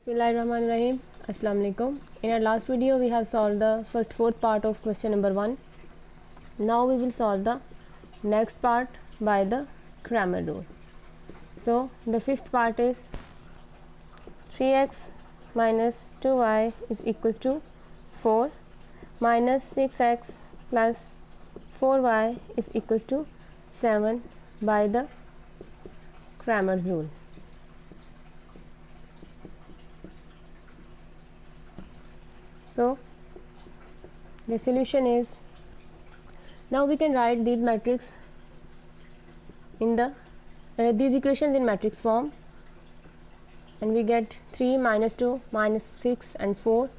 Bismillahirrahmanirrahim. Assalamu alaikum. In our last video we have solved the fourth part of question number 1. Now we will solve the next part by the Cramer rule. So the fifth part is 3x minus 2y is equals to 4 minus 6x plus 4y is equals to 7 by the Cramer's rule. So the solution is, now we can write these matrix in the these equations in matrix form, and we get 3 minus 2 minus 6 and 4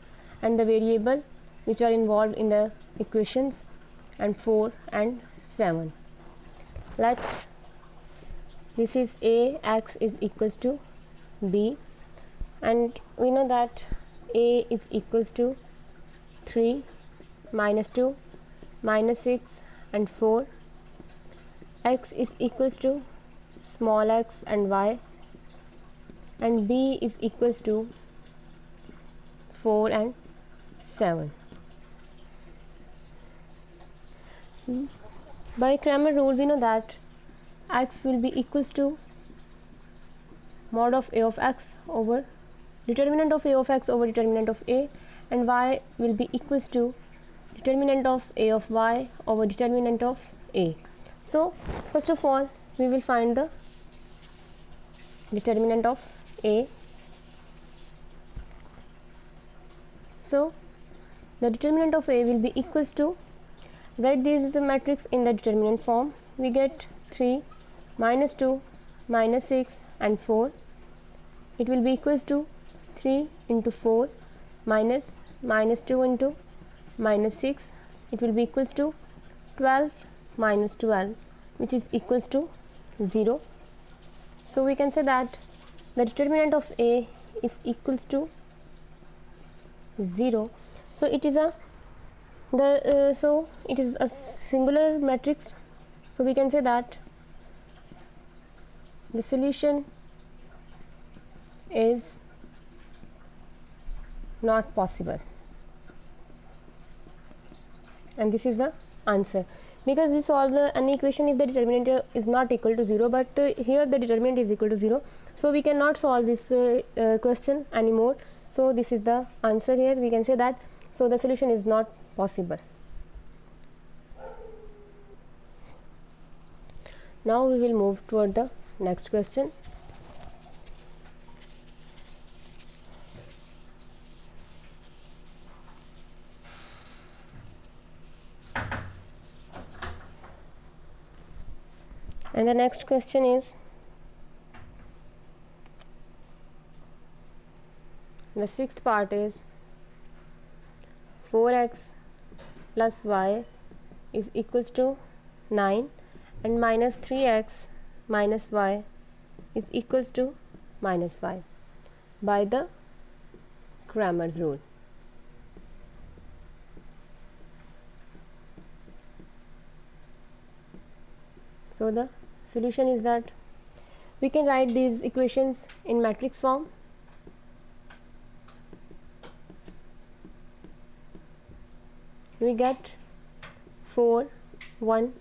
and the variable which are involved in the equations, and 4 and 7. Let this is a, x is equals to b, and we know that a is equals to 3 minus 2 minus 6 and 4, x is equals to small x and y, and b is equals to 4 and 7. By Cramer rule we know that x will be equals to mod of a of x over determinant of a of x over determinant of a, and y will be equals to determinant of a of y over determinant of a. So first of all we will find the determinant of a. So the determinant of a will be equals to, write this is the matrix in the determinant form. We get 3 minus 2 minus 6 and 4. It will be equals to 3 into 4 minus 2 into minus 6. It will be equals to 12 minus 12, which is equals to 0. So we can say that the determinant of a is equals to 0. So it is a singular matrix. So we can say that the solution is not possible, and this is the answer, because we solve an equation if the determinant is not equal to 0, but here the determinant is equal to 0, so we cannot solve this question anymore. So this is the answer here, we can say that. So the solution is not possible. Now we will move toward the next question. And the next question is, the sixth part is 4x plus y is equals to 9 and minus 3x minus y is equals to minus 5 by the Cramer's rule. So the solution is that we can write these equations in matrix form. We get 4, 1,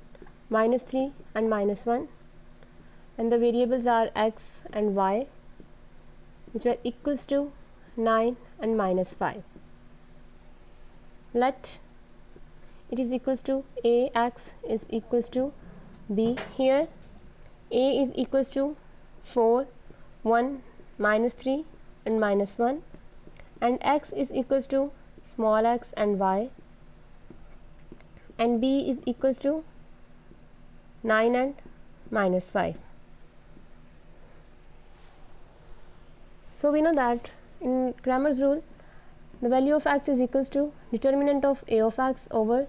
minus 3 and minus 1, and the variables are x and y, which are equals to 9 and minus 5. Let it is equals to a, x is equals to b. Here a is equals to 4, 1, minus 3 and minus 1, and x is equals to small x and y, and b is equals to 9 and minus 5. So we know that in Cramer's rule the value of x is equals to determinant of a of x over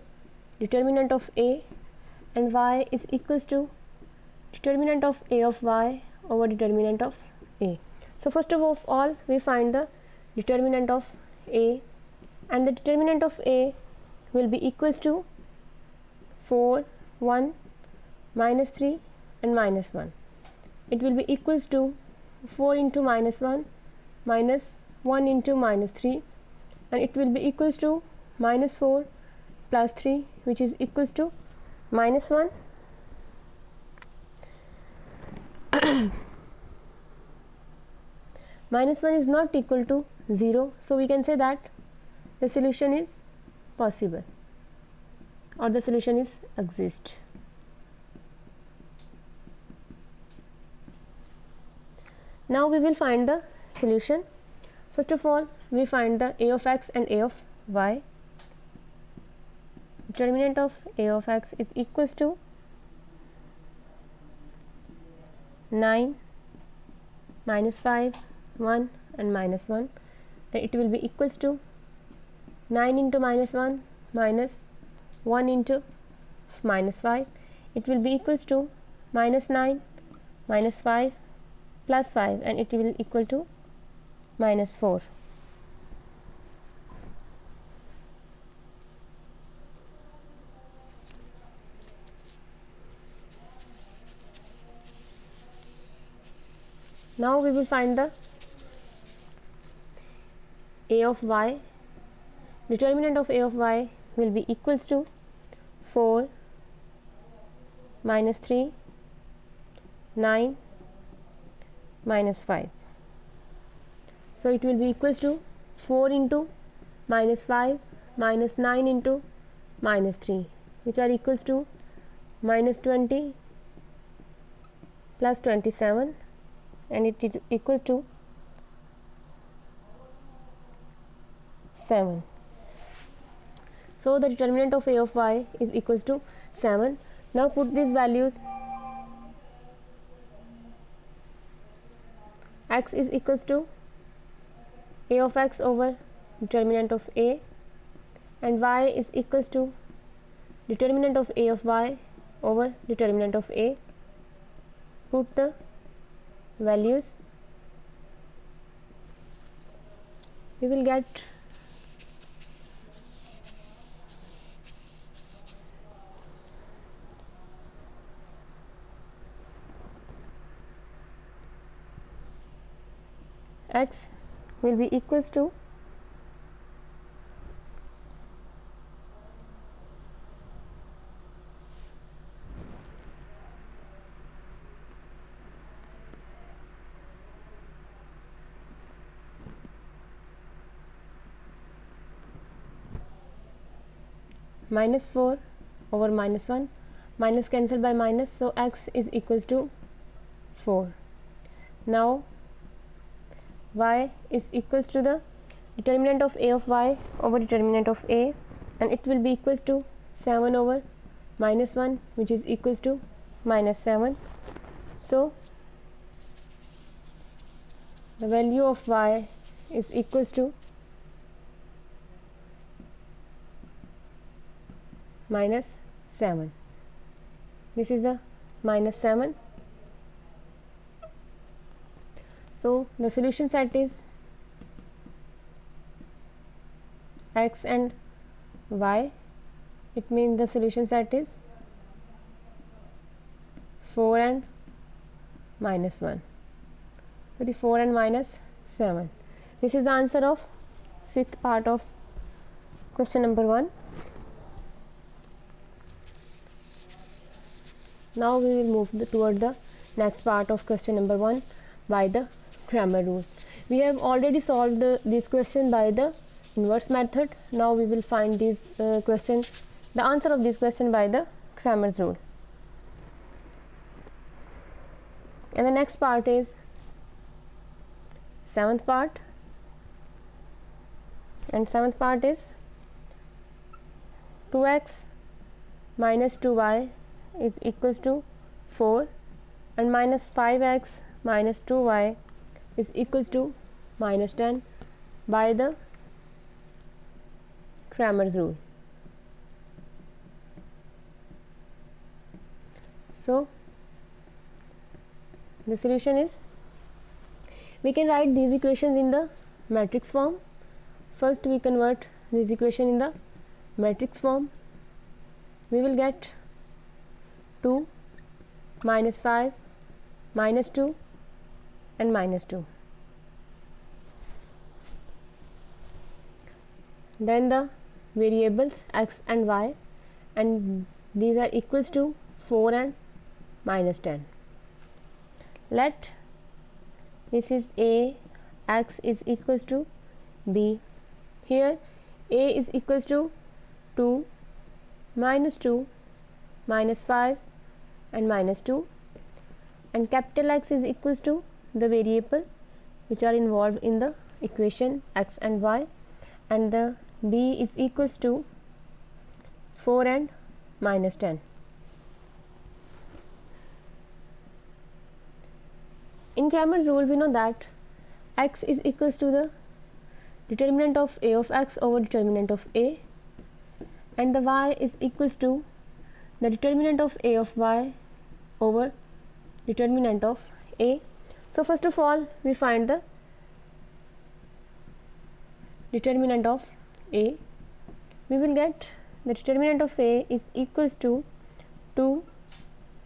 determinant of a, and y is equals to determinant of a of y over determinant of a. So first of all we find the determinant of a, and the determinant of a will be equals to 4, 1, minus 3 and minus 1. It will be equals to 4 into minus 1 minus 1 into minus 3, and it will be equals to minus 4 plus 3, which is equals to minus 1. Minus 1 is not equal to 0, so we can say that the solution is possible, or the solution is exist. Now we will find the solution. First of all, we find the a of x and a of y. Determinant of a of x is equals to 9, minus 5, 1 and minus 1, and it will be equals to 9 into minus 1 minus 1 into minus 5. It will be equals to minus 9 minus 5 plus 5, and it will equal to minus 4. Now we will find the a of y. Determinant of a of y will be equals to 4 minus 3, 9 minus 5. So it will be equals to 4 into minus 5 minus 9 into minus 3, which are equals to minus 20 plus 27, and it is equal to 7. So the determinant of a of y is equals to 7. Now put these values. X is equals to a of x over determinant of a, and y is equals to determinant of a of y over determinant of a. Put the values. We will get x will be equals to minus 4 over minus 1, minus cancelled by minus, so x is equals to 4. Now y is equals to the determinant of a of y over determinant of a, and it will be equals to 7 over minus 1, which is equals to minus 7. So the value of y is equals to minus 7. This is the minus 7. So the solution set is x and y. It means the solution set is 4 and minus 1. 4 and minus 7. This is the answer of 6th part of question number 1. Now we will move toward the next part of question number 1 by the Cramer rule. We have already solved this question by the inverse method. Now we will find this question, the answer of this question by the Cramer's rule. And the next part is 7th part, and 7th part is 2x minus 2y is equals to 4, and minus 5x minus 2y is equals to minus 10 by the Cramer's rule. So the solution is, we can write these equations in the matrix form. First we convert this equation in the matrix form. We will get 2 minus 5 minus 2 and minus 2. then the variables x and y, and these are equals to 4 and minus 10. Let this is a, x is equals to b. Here a is equals to 2, -2, -5 and -2, and capital X is equals to the variable which are involved in the equation x and y, and the b is equals to 4 and -10. In Cramer's rule, we know that x is equals to the determinant of a of x over determinant of a, and the y is equals to the determinant of a of y over determinant of a. So first of all, we find the determinant of a. We will get the determinant of a is equals to 2,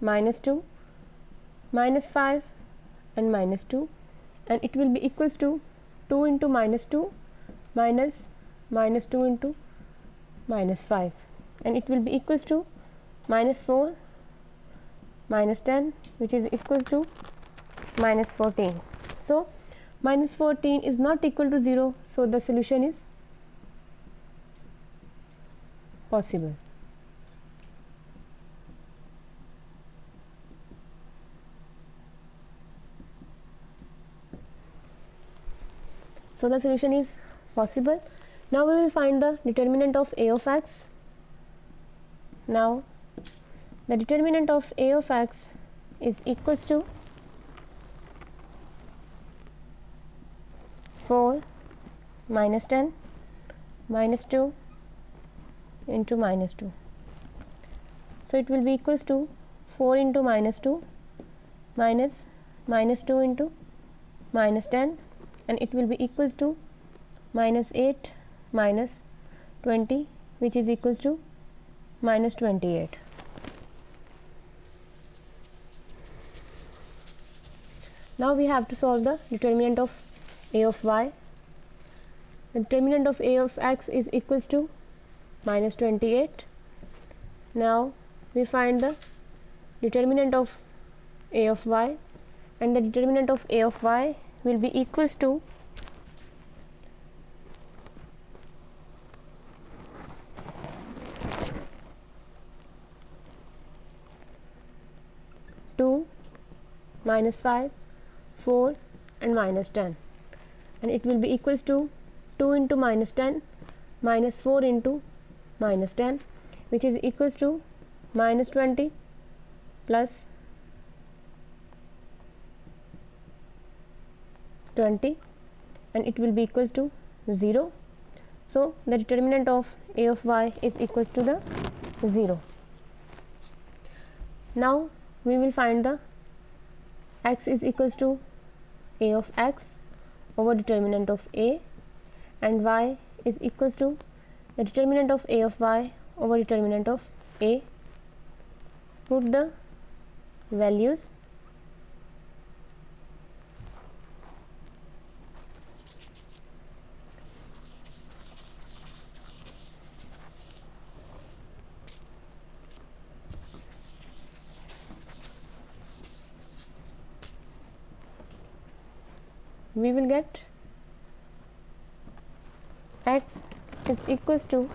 -2, -5 and -2, and it will be equals to 2 into -2 minus -2 into -5, and it will be equals to -4 -10, which is equals to -14. So -14 is not equal to 0, so the solution is possible. So the solution is possible. Now we will find the determinant of a of x. Now the determinant of a of x is equals to 4 -10 -2 into -2. So it will be equals to 4 into -2 minus -2 into -10, and it will be equals to -8 minus 20, which is equals to -28. Now we have to solve the determinant of a of y. The determinant of a of x is equals to -28. Now we find the determinant of a of y, and the determinant of a of y will be equals to 2, -5, 4 and -10, and it will be equals to 2 into -10 minus 4 into -10, which is equals to -20 plus 20, and it will be equals to 0. So the determinant of a of y is equals to the 0. Now we will find the x is equals to a of x over determinant of a, and y is equals to the determinant of a of y over determinant of a. Put the values. We will get x is equals to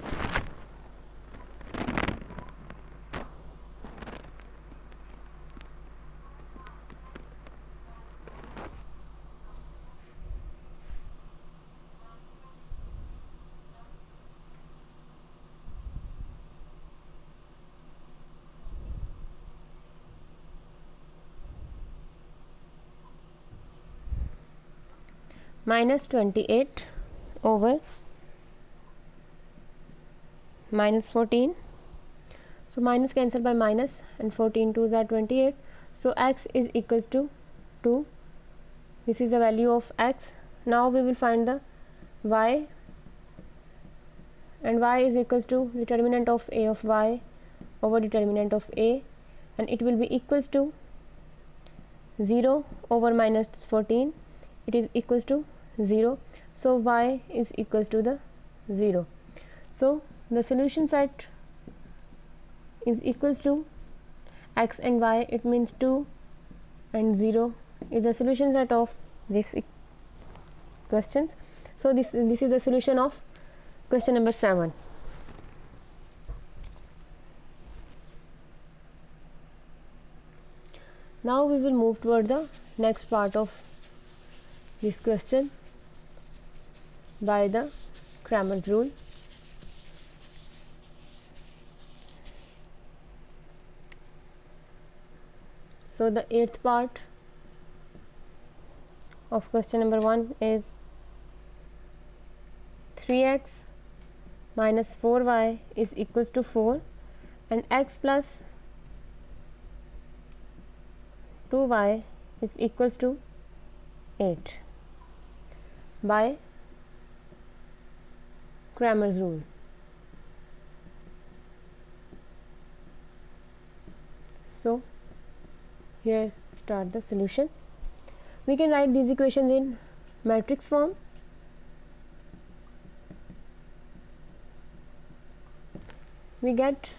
-28 over -14. So minus cancel by minus, and 14 2s are 28. So x is equals to 2. This is the value of x. Now we will find the y, and y is equals to determinant of a of y over determinant of a, and it will be equals to 0 over -14. It is equals to 0. So y is equals to the 0. So the solution set is equals to x and y, it means 2 and 0 is the solution set of this questions. So this is the solution of question number 7. Now we will move toward the next part of this question by the Cramer's rule. So the 8th part of question number 1 is 3x minus 4y is equals to 4 and x plus 2y is equals to 8 by Cramer's rule. So here start the solution. We can write these equations in matrix form. We get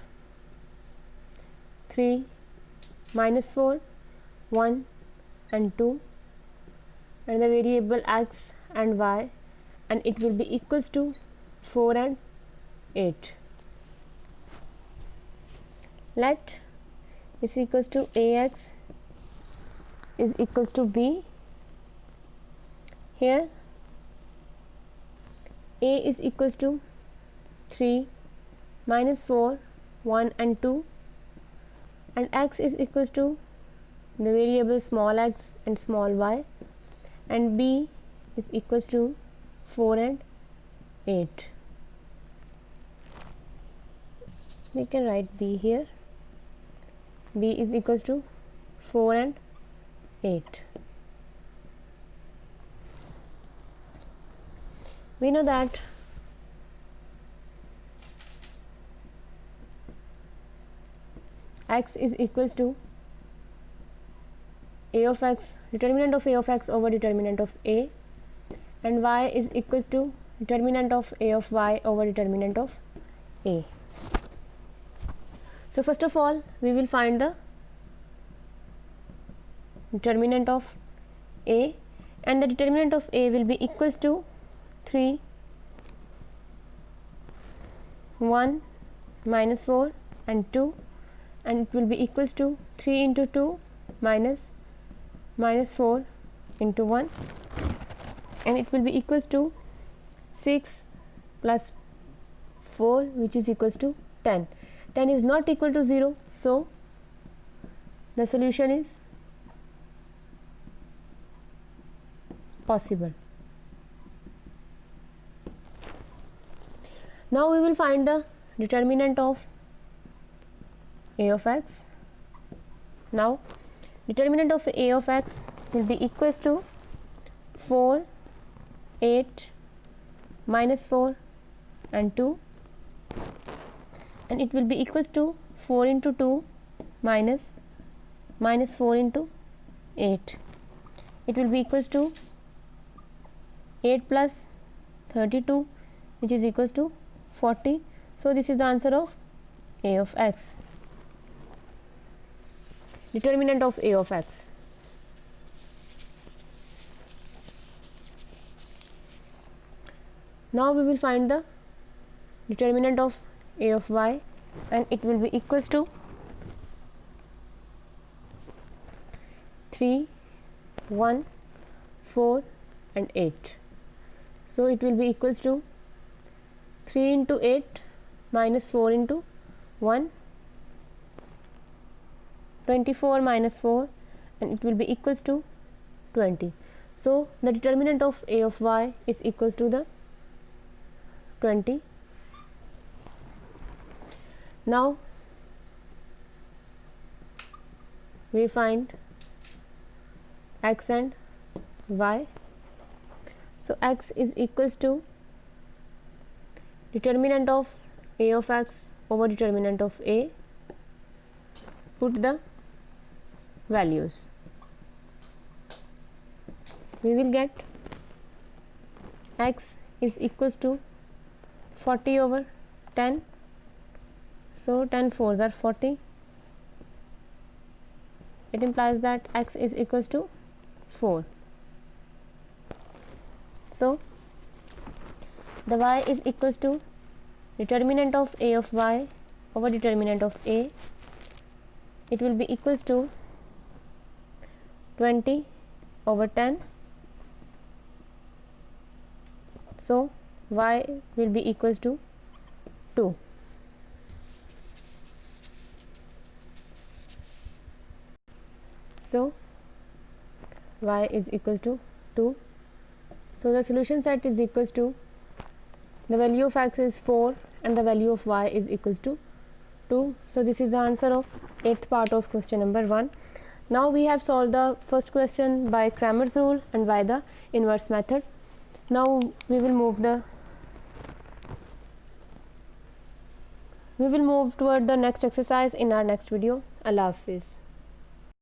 3 minus 4, 1 and 2 and the variable x and y, and it will be equals to 4 and 8. Let is equals to ax is equals to b. Here a is equals to 3 minus 4, 1 and 2 and x is equals to the variable small x and small y, and b is equals to 4 and 8. We can write b here. B is equals to 4 and 8. We know that x is equals to a of x, determinant of a of x over determinant of a, and y is equals to determinant of a of y over determinant of a. So first of all we will find the determinant of a, and the determinant of a will be equals to 3, 1 minus 4 and 2, and it will be equals to 3 into 2 minus 4 into 1, and it will be equals to 6 plus 4, which is equals to 10. 10 is not equal to 0, so the solution is possible. Now we will find the determinant of a of x. Now determinant of a of x will be equals to 4, 8 minus 4 and 2, and it will be equals to 4 into 2 minus 4 into 8. It will be equals to 8 plus 32, which is equals to 40. So this is the answer of a of x, determinant of a of x. Now we will find the determinant of a of y, and it will be equals to 3, 1, 4 and 8. So it will be equals to 3 into 8 minus 4 into 1, 24 minus 4, and it will be equals to 20. So the determinant of a of y is equals to the 20. Now we find x and y. So x is equals to determinant of a of x over determinant of a. Put the values. We will get x is equals to 40 over 10. So 10 fours are 40. It implies that x is equals to 4. So the y is equals to determinant of a of y over determinant of a. It will be equals to 20 over 10. So y will be equals to 2. So y is equals to 2. So the solution set is equals to, the value of x is 4 and the value of y is equals to 2. So this is the answer of 8th part of question number 1. Now we have solved the first question by Cramer's rule and by the inverse method. Now we will move toward the next exercise in our next video. Allah Hafiz.